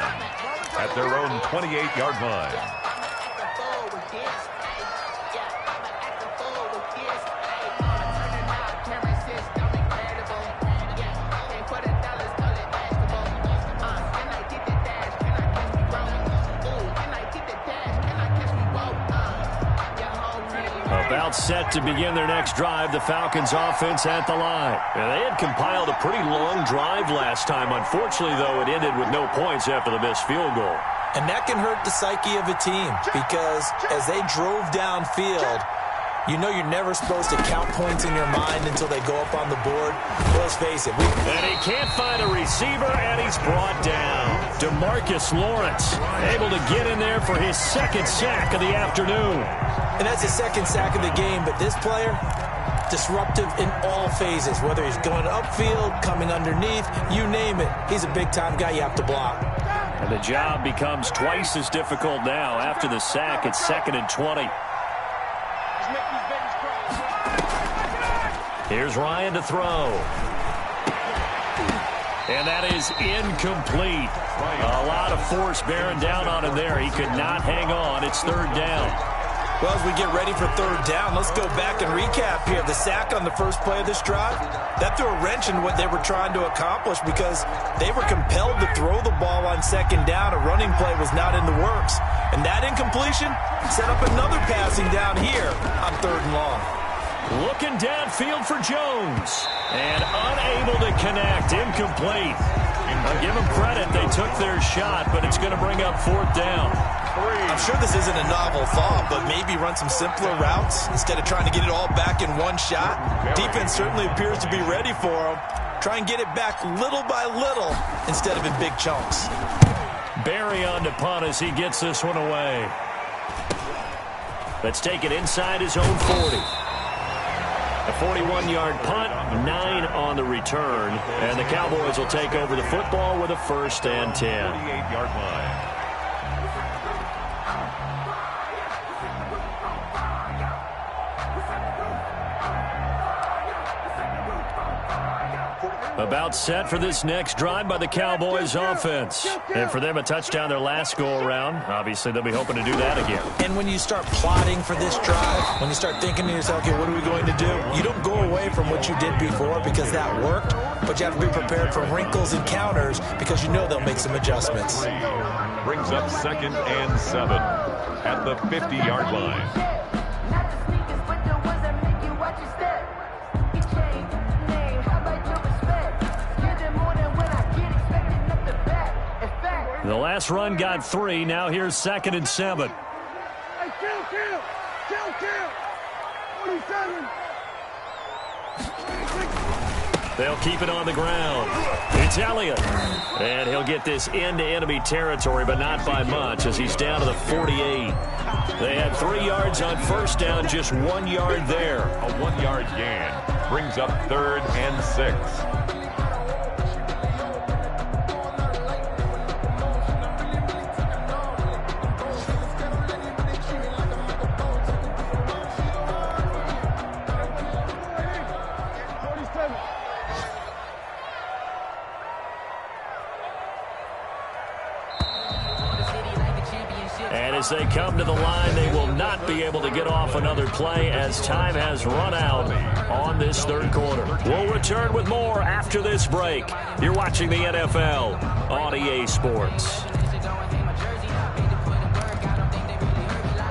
at their own 28-yard line. About set to begin their next drive, the Falcons offense at the line. And they had compiled a pretty long drive last time. Unfortunately, though, it ended with no points after the missed field goal. And that can hurt the psyche of a team because as they drove downfield, you know you're never supposed to count points in your mind until they go up on the board. Well, let's face it. And he can't find a receiver, and he's brought down. DeMarcus Lawrence able to get in there for his second sack of the afternoon. And that's his second sack of the game, but this player, disruptive in all phases, whether he's going upfield, coming underneath, you name it. He's a big-time guy you have to block. And the job becomes twice as difficult now. After the sack, it's 2nd and 20. Here's Ryan to throw. And that is incomplete. A lot of force bearing down on him there. He could not hang on. It's 3rd down. Well, as we get ready for 3rd down, let's go back and recap here. The sack on the first play of this drive, that threw a wrench in what they were trying to accomplish because they were compelled to throw the ball on 2nd down. A running play was not in the works. And that incompletion set up another passing down here on 3rd and long. Looking downfield for Jones. And unable to connect. Incomplete. I'll give them credit. They took their shot, but it's going to bring up 4th down. I'm sure this isn't a novel thought, but maybe run some simpler routes instead of trying to get it all back in one shot. Defense certainly appears to be ready for them. Try and get it back little by little instead of in big chunks. Barry on to punt as he gets this one away. Let's take it inside his own 40. A 41-yard punt, 9 on the return. And the Cowboys will take over the football with a 1st and 10. 48-yard line. About set for this next drive by the Cowboys offense. And for them, a touchdown their last go-around. Obviously, they'll be hoping to do that again. And when you start plotting for this drive, when you start thinking to yourself, okay, what are we going to do? You don't go away from what you did before because that worked, but you have to be prepared for wrinkles and counters because you know they'll make some adjustments. Brings up 2nd and 7 at the 50-yard line. The last run got 3. Now here's 2nd and 7. Hey, kill. 47. They'll keep it on the ground. It's Elliott. And he'll get this into enemy territory, but not by much as he's down to the 48. They had 3 yards on 1st down, just 1 yard there. A 1-yard gain brings up 3rd and 6. As they come to the line, they will not be able to get off another play as time has run out on this 3rd quarter. We'll return with more after this break. You're watching the NFL on EA Sports.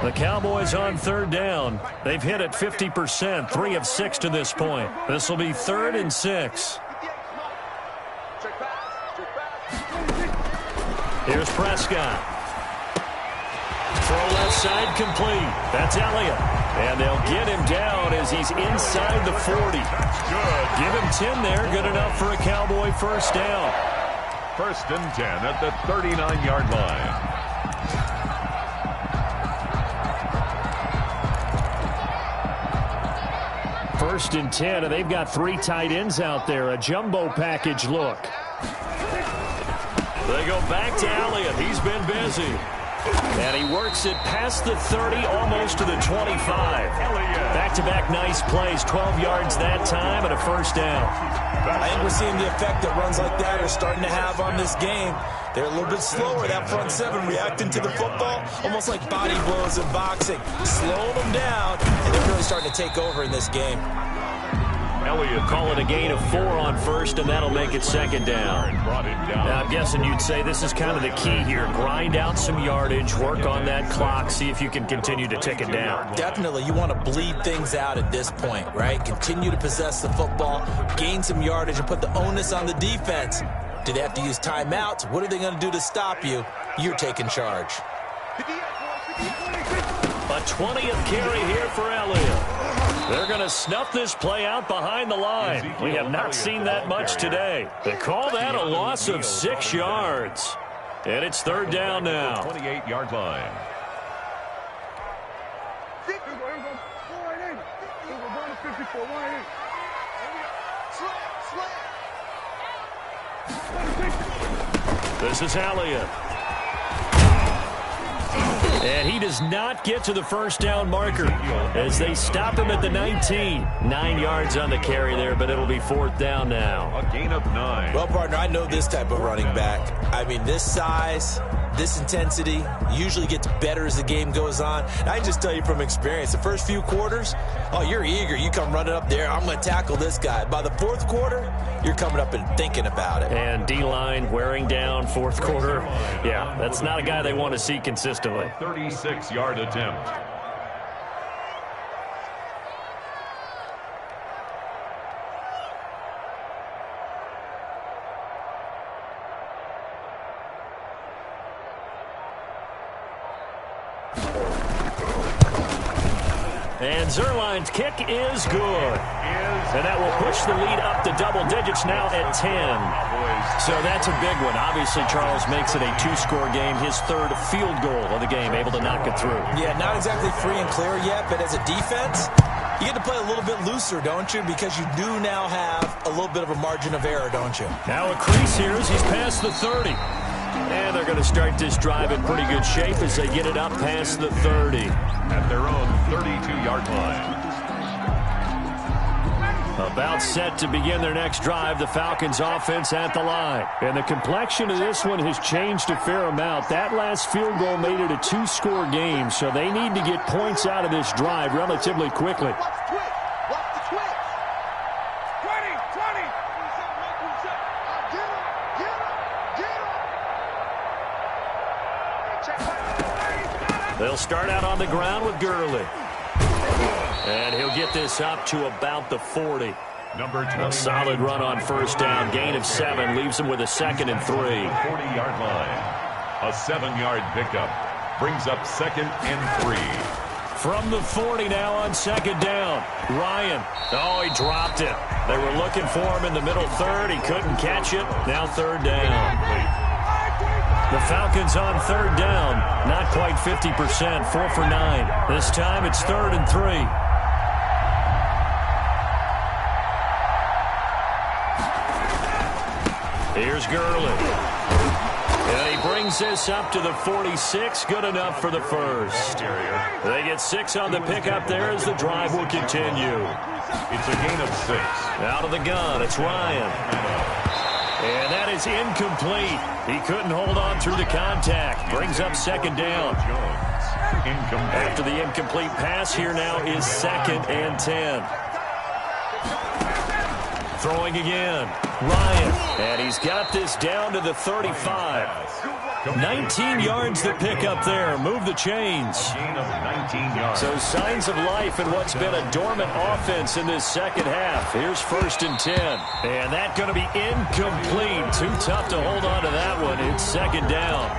The Cowboys on 3rd down. They've hit it 50%, 3 of 6 to this point. This will be 3rd and 6. Here's Prescott. Throw left side complete. That's Elliott. And they'll get him down as he's inside the 40. That's good. Give him 10 there. Good enough for a Cowboy 1st down. 1st and 10 at the 39-yard line. First and 10, and they've got 3 tight ends out there. A jumbo package look. They go back to Elliott. He's been busy. And he works it past the 30, almost to the 25. Back-to-back nice plays, 12 yards that time, and a 1st down. I think we're seeing the effect that runs like that are starting to have on this game. They're a little bit slower, that front 7, reacting to the football, almost like body blows in boxing. Slowing them down, and they're really starting to take over in this game. Elliott call it a gain of 4 on 1st, and that'll make it 2nd down. Now, I'm guessing you'd say this is kind of the key here. Grind out some yardage, work on that clock, see if you can continue to tick it down. Definitely. You want to bleed things out at this point, right? Continue to possess the football, gain some yardage, and put the onus on the defense Do they have to use timeouts? What are they going to do to stop you? You're taking charge. A 20th carry here for Elliott. They're going to snuff this play out behind the line. We have not seen that much today. They call that a loss of 6 yards. And it's third down now. 28-yard line. This is Elliott. And he does not get to the first down marker as they stop him at the 19. 9 yards on the carry there, but it'll be fourth down now. A gain of 9. Well, partner, I know this type of running back. I mean, this size, this intensity usually gets better as the game goes on. And I can just tell you from experience, the first few quarters, oh, you're eager. You come running up there, I'm going to tackle this guy. By the fourth quarter, you're coming up and thinking about it. And D-line wearing down fourth quarter. Yeah, that's not a guy they want to see consistently. 36-yard attempt. And Zerline's kick is good. And that will push the lead up to double digits now at 10. So that's a big one. Obviously, Charles makes it a 2-score game. His third field goal of the game, able to knock it through. Yeah, not exactly free and clear yet, but as a defense, you get to play a little bit looser, don't you? Because you do now have a little bit of a margin of error, don't you? Now a crease here as he's past the 30. And they're going to start this drive in pretty good shape as they get it up past the 30. At their own 32-yard line. About set to begin their next drive, the Falcons offense at the line. And the complexion of this one has changed a fair amount. That last field goal made it a 2-score game, so they need to get points out of this drive relatively quickly. They'll start out on the ground with Gurley. And he'll get this up to about the 40. Number 20. A solid run on first down. Gain of 7 leaves him with a 2nd and 3. 40-yard line. A 7-yard pickup. Brings up 2nd and 3. From the 40 now on 2nd down. Ryan. Oh, he dropped it. They were looking for him in the middle third. He couldn't catch it. Now 3rd down. The Falcons on 3rd down. Not quite 50%. 4 for 9. This time it's 3rd and 3. Here's Gurley. And he brings this up to the 46. Good enough for the first. They get 6 on the pickup there as the drive will continue. It's a gain of 6. Out of the gun, it's Ryan. And that is incomplete. He couldn't hold on through the contact. Brings up 2nd down. After the incomplete pass, here now is 2nd and 10. Throwing again. Ryan. And he's got this down to the 35. 19 yards to pick up there. Move the chains. Gain of 19 yards. So signs of life in what's been a dormant offense in this second half. Here's 1st and 10. And that's going to be incomplete. Too tough to hold on to that one. It's 2nd down.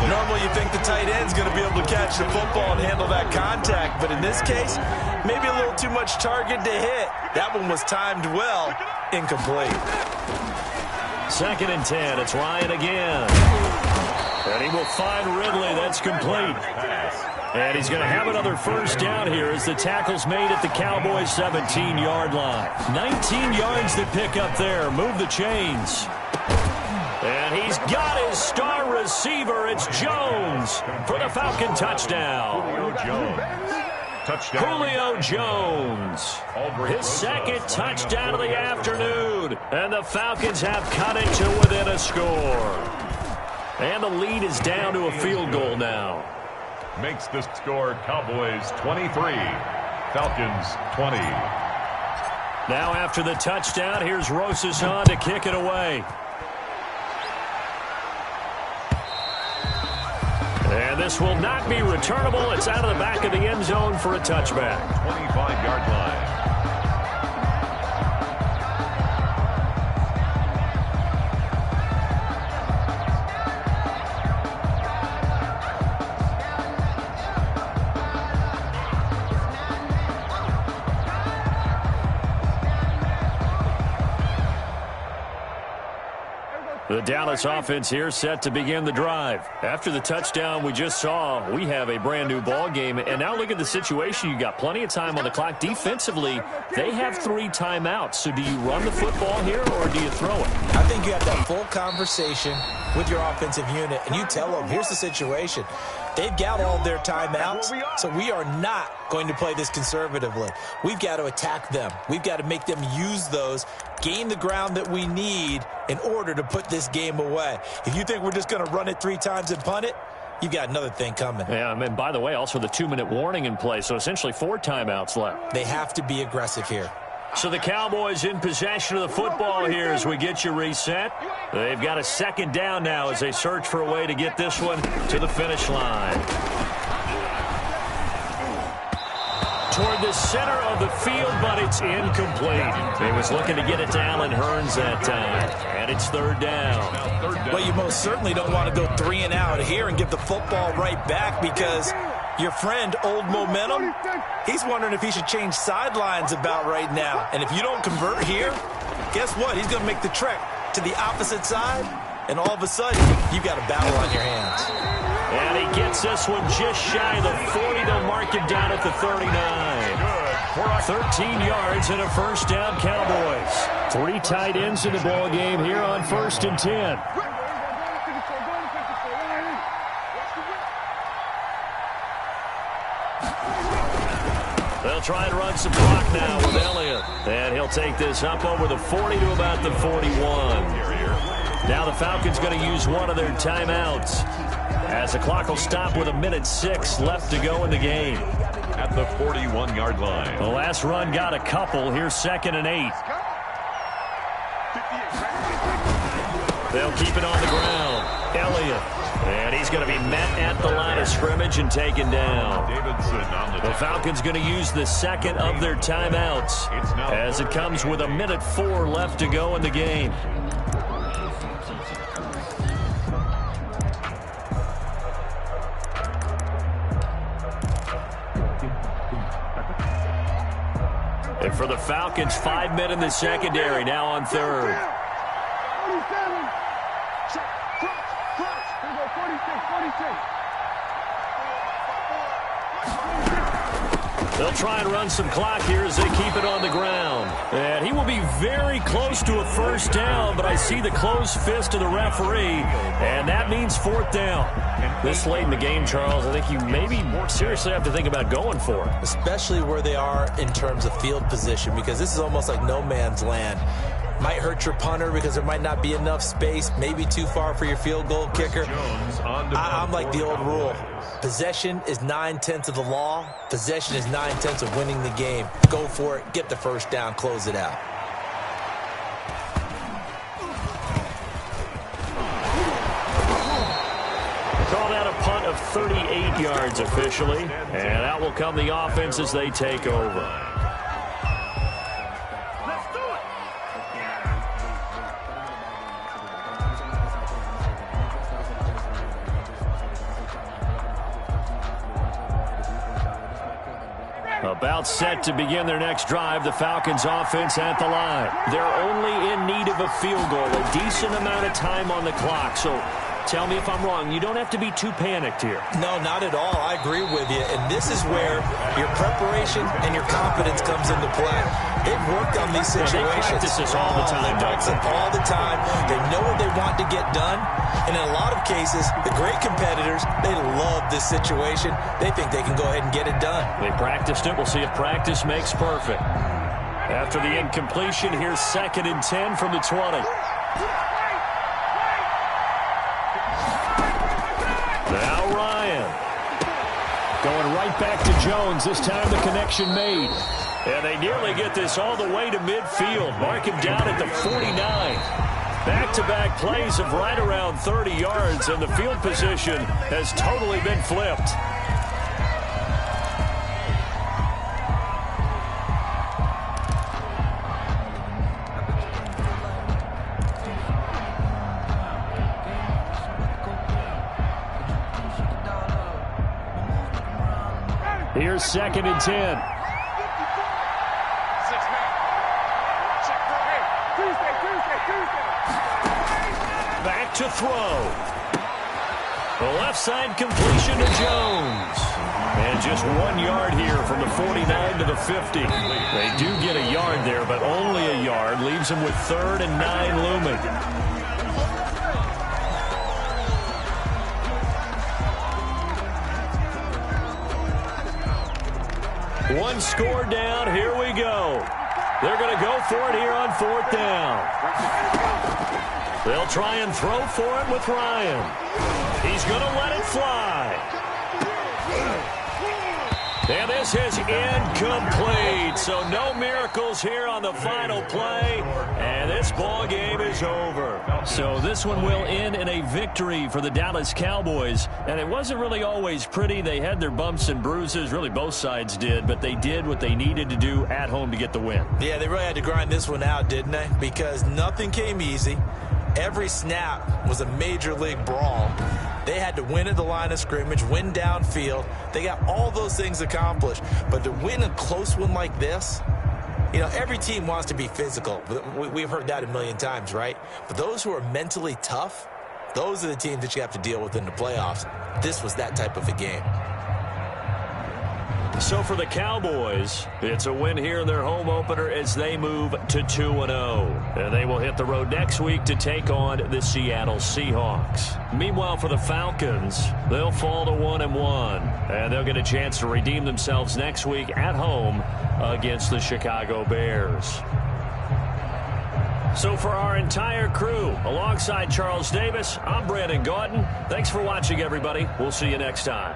Normally you think the tight end's going to be able to catch the football and handle that contact. But in this case, maybe a little too much target to hit. That one was timed well. Incomplete. 2nd and 10. It's Ryan again. And he will find Ridley. That's complete. And he's going to have another first down here as the tackle's made at the Cowboys' 17-yard line. 19 yards to pick up there. Move the chains. And he's got his star receiver. It's Jones for the Falcon touchdown. Julio Jones. His 2nd touchdown of the afternoon. And the Falcons have cut it to within a score. And the lead is down to a field goal now. Makes the score Cowboys 23, Falcons 20. Now after the touchdown, here's Rosas on to kick it away. And this will not be returnable. It's out of the back of the end zone for a touchback. 25-yard line. The Dallas offense here set to begin the drive. After the touchdown we just saw, we have a brand new ball game. And now look at the situation. You got plenty of time on the clock. Defensively, they have 3 timeouts. So do you run the football here or do you throw it? I think you have that full conversation with your offensive unit, and you tell them, here's the situation. They've got all their timeouts, so we are not going to play this conservatively. We've got to attack them. We've got to make them use those, gain the ground that we need in order to put this game away. If you think we're just going to run it 3 times and punt it, you've got another thing coming. Yeah, and by the way, also the 2-minute warning in play, so essentially 4 timeouts left. They have to be aggressive here. So the Cowboys in possession of the football here as we get you reset. They've got a 2nd down now as they search for a way to get this one to the finish line. Toward the center of the field, but it's incomplete. He was looking to get it to Allen Hurns that time, and it's 3rd down. Well, you most certainly don't want to go 3 and out here and give the football right back because your friend, Old Momentum, he's wondering if he should change sidelines about right now. And if you don't convert here, guess what? He's going to make the trek to the opposite side, and all of a sudden, you've got a battle on your hands. And he gets this one just shy of the 40. They'll mark him down at the 39. 13 yards and a 1st down, Cowboys. 3 tight ends in the ball game here on 1st and 10. They'll try and run some clock now with Elliott. And he'll take this up over the 40 to about the 41. Now the Falcons going to use one of their timeouts, as the clock will stop with 1:06 left to go in the game. At the 41-yard line. The last run got a couple. Here's 2nd and 8. They'll keep it on the ground. Elliott. And he's going to be met at the line of scrimmage and taken down. The Falcons going to use the 2nd of their timeouts as it comes with 1:04 left to go in the game. And for the Falcons, 5 men in the secondary, now on 3rd. They'll try and run some clock here as they keep it on the ground. And he will be very close to a 1st down, but I see the closed fist of the referee, and that means 4th down. This late in the game, Charles, I think you maybe seriously have to think about going for it. Especially where they are in terms of field position, because this is almost like no man's land. Might hurt your punter because there might not be enough space, maybe too far for your field goal kicker. I'm like the old rule. Possession is 9/10 of the law. Possession is 9/10 of winning the game. Go for it. Get the 1st down. Close it out. Called out a punt of 38 yards officially. And out will come the offense as they take over. About set to begin their next drive, the Falcons offense at the line. They're only in need of a field goal, a decent amount of time on the clock. So tell me if I'm wrong. You don't have to be too panicked here. No, not at all. I agree with you. And this is where your preparation and your confidence comes into play. They've worked on these situations. They practice this all the time. They practice it all the time. They know what they want to get done. And in a lot of cases, the great competitors, they love this situation. They think they can go ahead and get it done. They practiced it. We'll see if practice makes perfect. After the incompletion, here's 2nd and 10 from the 20. Now Ryan. Going right back to Jones. This time the connection made. And they nearly get this all the way to midfield. Mark him down at the 49. Back-to-back plays of right around 30 yards, and the field position has totally been flipped. Here's 2nd and 10. to throw. The left side completion to Jones. And just 1 yard here from the 49 to the 50. They do get a yard there, but only a yard. Leaves them with 3rd and 9 looming. One score down. Here we go. They're going to go for it here on 4th down. They'll try and throw for it with Ryan. He's going to let it fly. And this is incomplete. So no miracles here on the final play. And this ball game is over. So this one will end in a victory for the Dallas Cowboys. And it wasn't really always pretty. They had their bumps and bruises. Really both sides did. But they did what they needed to do at home to get the win. Yeah, they really had to grind this one out, didn't they? Because nothing came easy. Every snap was a major league brawl. They had to win at the line of scrimmage, win downfield. They got all those things accomplished. But to win a close one like this, you know, every team wants to be physical. We've heard that a million times, right? But those who are mentally tough, those are the teams that you have to deal with in the playoffs. This was that type of a game. So for the Cowboys, it's a win here in their home opener as they move to 2-0. And they will hit the road next week to take on the Seattle Seahawks. Meanwhile, for the Falcons, they'll fall to 1-1. And they'll get a chance to redeem themselves next week at home against the Chicago Bears. So for our entire crew, alongside Charles Davis, I'm Brandon Gauton. Thanks for watching, everybody. We'll see you next time.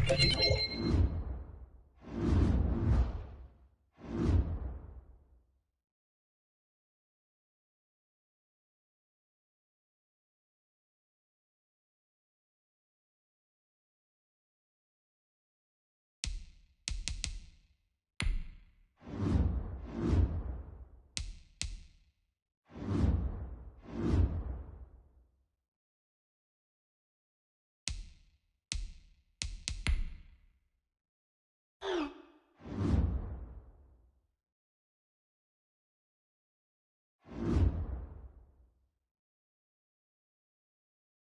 Thank you.